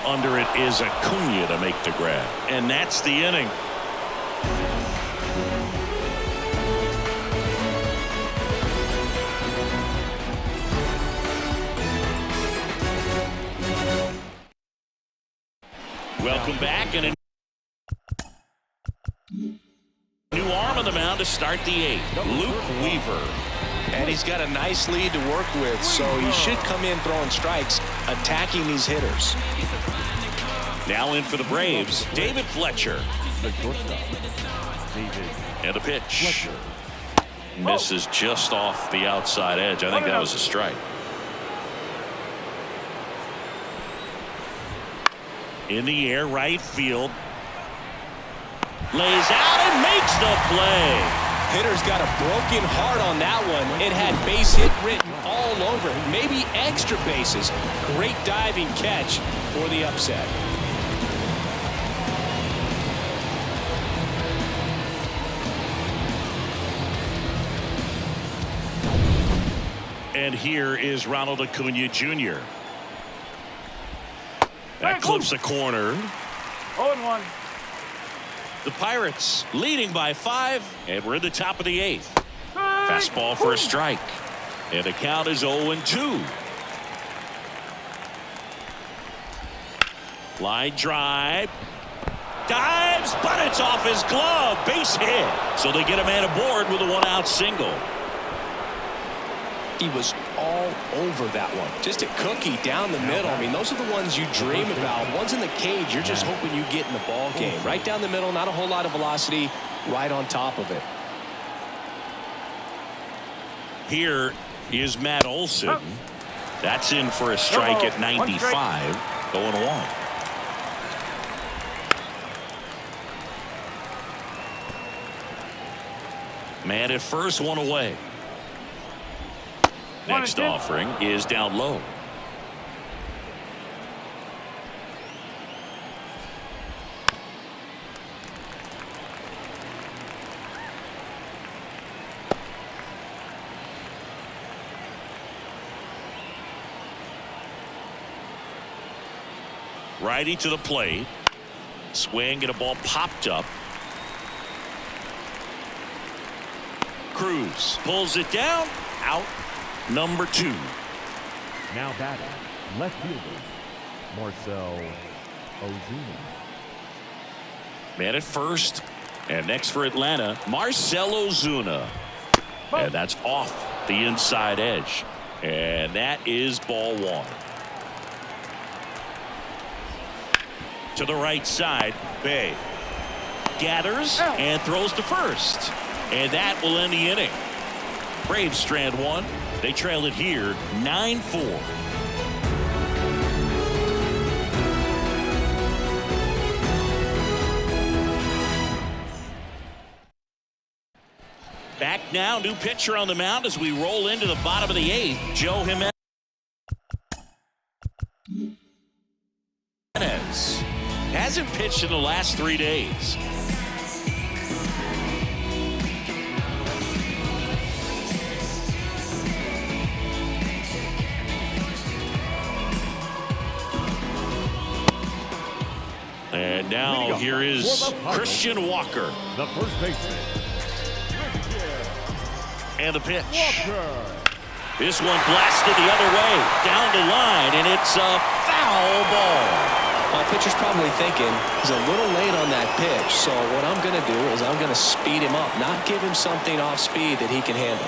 Under it is Acuna to make the grab. And that's the inning. Welcome back, and a new arm on the mound to start the 8th. Luke Weaver. And he's got a nice lead to work with, so he should come in throwing strikes, attacking these hitters. Now in for the Braves, David Fletcher. And a pitch. Misses just off the outside edge. I think that was a strike. In the air, right field. Lays out and makes the play. Hitter's got a broken heart on that one. It had base hit written all over it. Maybe extra bases. Great diving catch for the upset. And here is Ronald Acuna Jr. That clips a corner. 0-1. The Pirates leading by 5, and we're in the top of the 8th. Fastball for a strike. And the count is 0-2. Line drive. Dives, but it's off his glove. Base hit. So they get a man aboard with a 1-out single. He was all over that one. Just a cookie down the middle. I mean, those are the ones you dream about. Ones in the cage, you're just hoping you get in the ball game. Right down the middle, not a whole lot of velocity, right on top of it. Here is Matt Olson. That's in for a strike at 95. Going along. Man at first, one away. Next offering is down low. Righty to the plate. Swing and a ball popped up. Cruz pulls it down. Out. Number 2. Now batting, left fielder, Marcell Ozuna. Man at first. And next for Atlanta, Marcell Ozuna. And that's off the inside edge. And that is ball 1. To the right side, Bay gathers and throws to first. And that will end the inning. Braves strand 1. They trail it here 9-4. Back now, new pitcher on the mound as we roll into the bottom of the 8th. Joe Jimenez hasn't pitched in the last 3 days. And now here is Christian Walker. The first baseman. And the pitch. Walker. This one blasted the other way. Down the line, and it's a foul ball. Well, pitcher's probably thinking he's a little late on that pitch. So what I'm going to do is I'm going to speed him up, not give him something off speed that he can handle.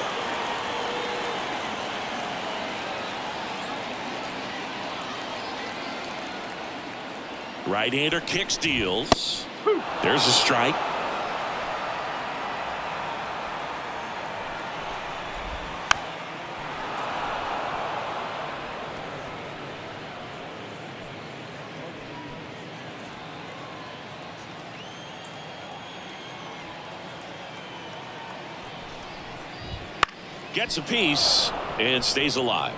Right-hander kicks, deals. There's a strike. Gets a piece and stays alive.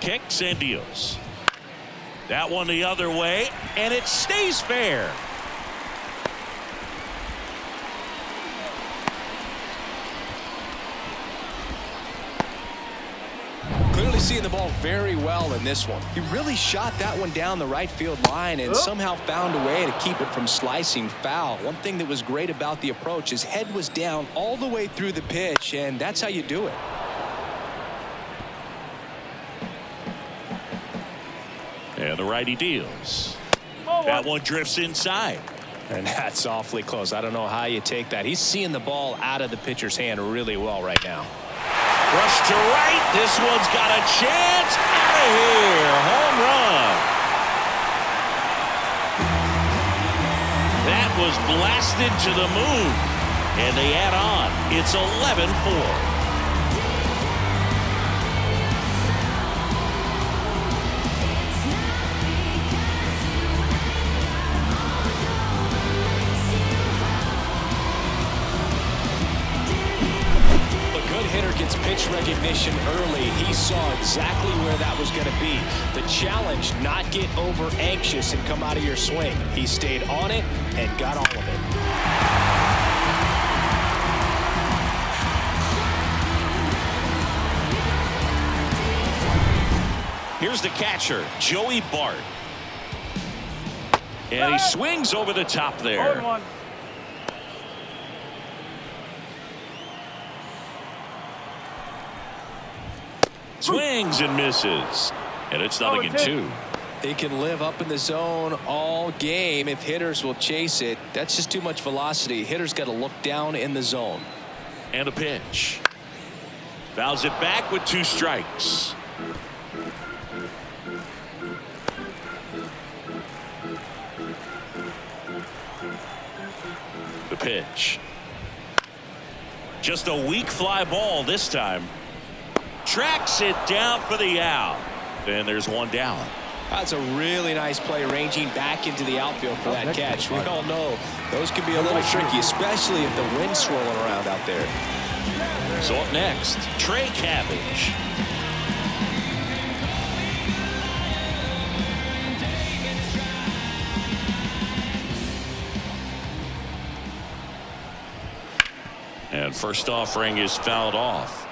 Kicks and deals. That one the other way, and it stays fair. Clearly seeing the ball very well in this one. He really shot that one down the right field line and somehow found a way to keep it from slicing foul. One thing that was great about the approach, his head was down all the way through the pitch, and that's how you do it. And the righty deals. That one drifts inside. And that's awfully close. I don't know how you take that. He's seeing the ball out of the pitcher's hand really well right now. Rush to right. This one's got a chance. Out of here. Home run. That was blasted to the moon. And they add on. It's 11-4. Gets pitch recognition early. He saw exactly where that was going to be. The challenge, not get over anxious and come out of your swing. He stayed on it and got all of it. Here's the catcher, Joey Bart. And he swings over the top there. 0-1. Swings and misses. And it's 0-2. He can live up in the zone all game if hitters will chase it. That's just too much velocity. Hitters got to look down in the zone. And a pitch. Fouls it back with 2 strikes. The pitch. Just a weak fly ball this time. Tracks it down for the out. And there's one down. That's a really nice play, ranging back into the outfield for that catch. We all know those can be a little tricky, especially if the wind's swirling around out there. So up next, Trey Cabbage. And first offering is fouled off.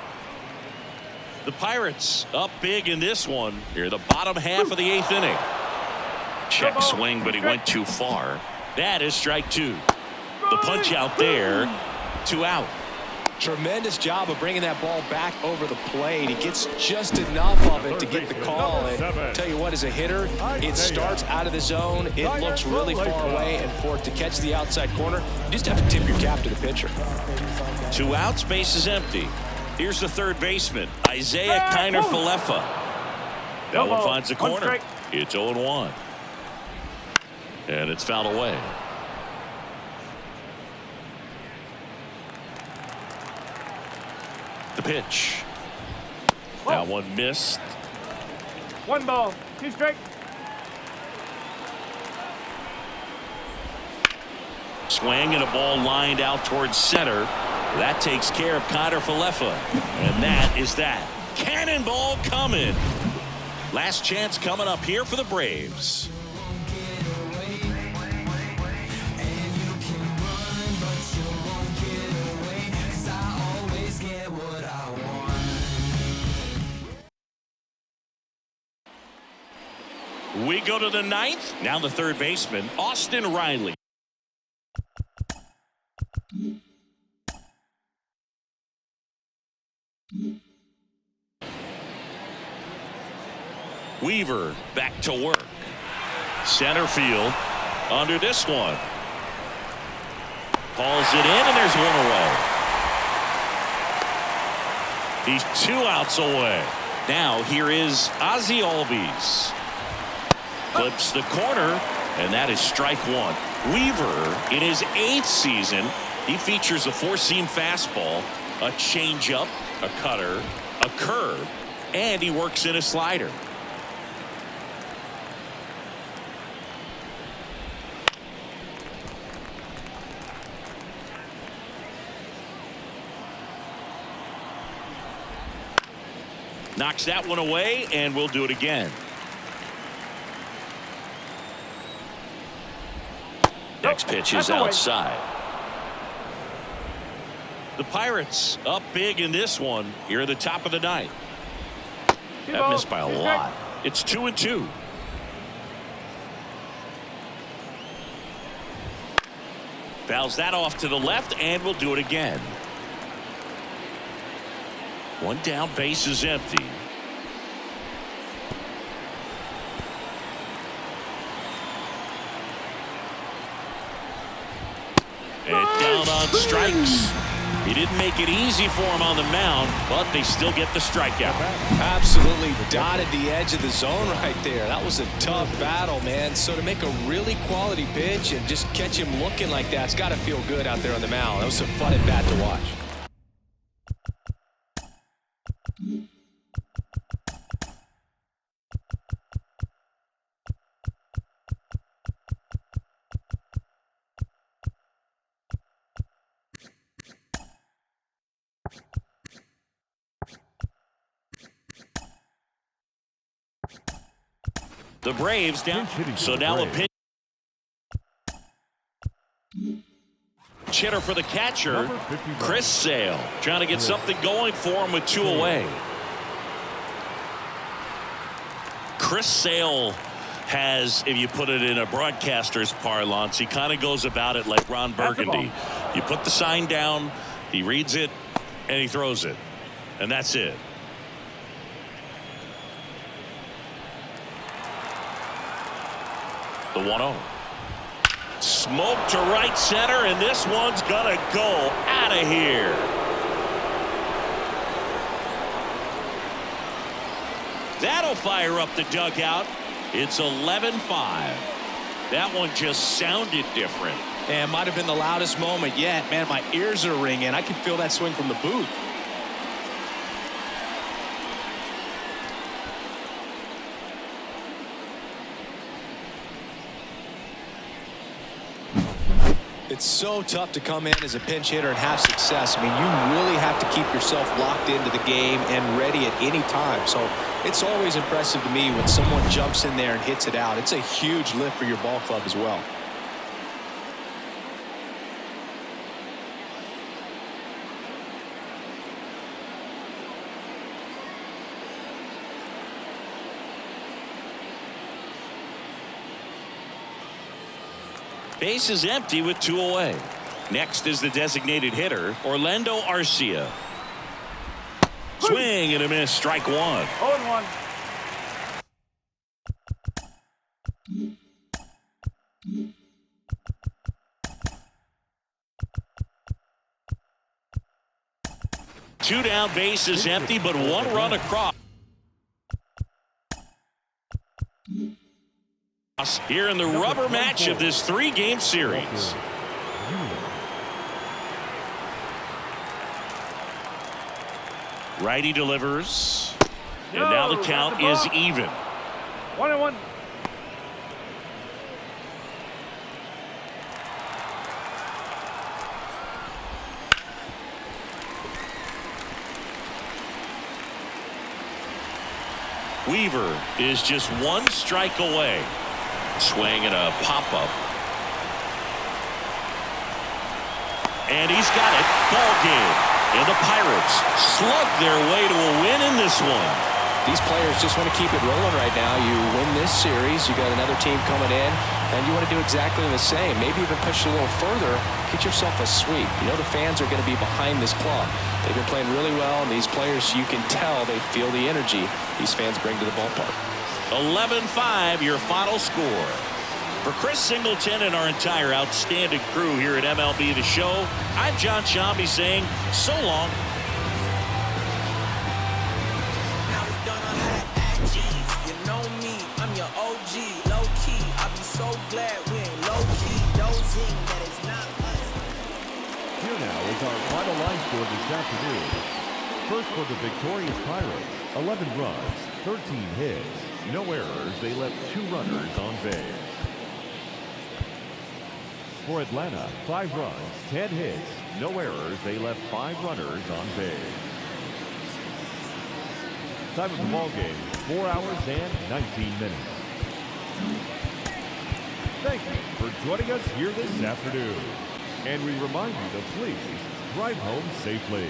The Pirates up big in this one. Here, the bottom half of the 8th inning. Check swing, but he went too far. That is strike 2. The punch out there. 2 out. Tremendous job of bringing that ball back over the plate. He gets just enough of it to get the call. And tell you what, as a hitter, it starts out of the zone. It looks really far away, and for it to catch the outside corner, you just have to tip your cap to the pitcher. 2 outs, base is empty. Here's the third baseman, Isaiah Kiner-Falefa. That one finds the corner. It's 0-1. And it's fouled away. The pitch. That one missed. 1 ball, 2 strikes. Swing and a ball lined out towards center. That takes care of Kiner-Falefa. And that is that. Cannonball coming. Last chance coming up here for the Braves. We go to the 9th. Now the third baseman, Austin Riley. Weaver back to work. Center field under this one. Hauls it in, and there's 1 away. He's 2 outs away. Now here is Ozzie Albies. Clips the corner, and that is strike 1. Weaver, in his 8th season, he features a 4-seam fastball, a changeup, a cutter, a curve, and he works in a slider. Knocks that one away, and we'll do it again. Next pitch is outside. The Pirates up big in this one here at the top of the 9th. That missed by a lot. It's 2-2. Fouls that off to the left, and we'll do it again. 1 down, base is empty. And down on strikes. He didn't make it easy for him on the mound, but they still get the strikeout. Absolutely dotted the edge of the zone right there. That was a tough battle, man. So to make a really quality pitch and just catch him looking like that, it's got to feel good out there on the mound. That was a fun at bat to watch. The Braves down. So now a pitch hitter for the catcher, Chris Sale, trying to get something going for him with 2 away. Chris Sale has, if you put it in a broadcaster's parlance, he kind of goes about it like Ron Burgundy. You put the sign down, he reads it, and he throws it. And that's it. The 1-0. Smoke to right center, and this one's gonna go out of here. That'll fire up the dugout. It's 11-5. That one just sounded different. And might have been the loudest moment yet. Man, my ears are ringing. I can feel that swing from the booth. It's so tough to come in as a pinch hitter and have success. I mean, you really have to keep yourself locked into the game and ready at any time. So it's always impressive to me when someone jumps in there and hits it out. It's a huge lift for your ball club as well. Base is empty with 2 away. Next is the designated hitter, Orlando Arcia. Swing and a miss, strike 1. 0-1. Two down, base is empty, but 1 run across. Here in the rubber match of this 3-game series. Righty delivers. And now the count is even. 1-1. Weaver is just 1 strike away. Swing and a pop-up. And he's got it. Ball game. And the Pirates slug their way to a win in this one. These players just want to keep it rolling right now. You win this series, you got another team coming in, and you want to do exactly the same. Maybe even push it a little further, get yourself a sweep. You know the fans are going to be behind this club. They've been playing really well, and these players, you can tell they feel the energy these fans bring to the ballpark. 11-5, your final score. For Chris Singleton and our entire outstanding crew here at MLB The Show, I'm John Shambi saying so long. Now we don't know how to act, G's. You know me, I'm your OG, low key. I be so glad we ain't low key. Dozing that is not us. Here now is our final line score this afternoon. First for the victorious Pirates, 11 runs, 13 hits, no errors. They left 2 runners on base. For Atlanta, 5 runs, 10 hits, no errors. They left 5 runners on base. Time of the ball game, 4 hours and 19 minutes. Thank you for joining us here this afternoon. And we remind you to please drive home safely.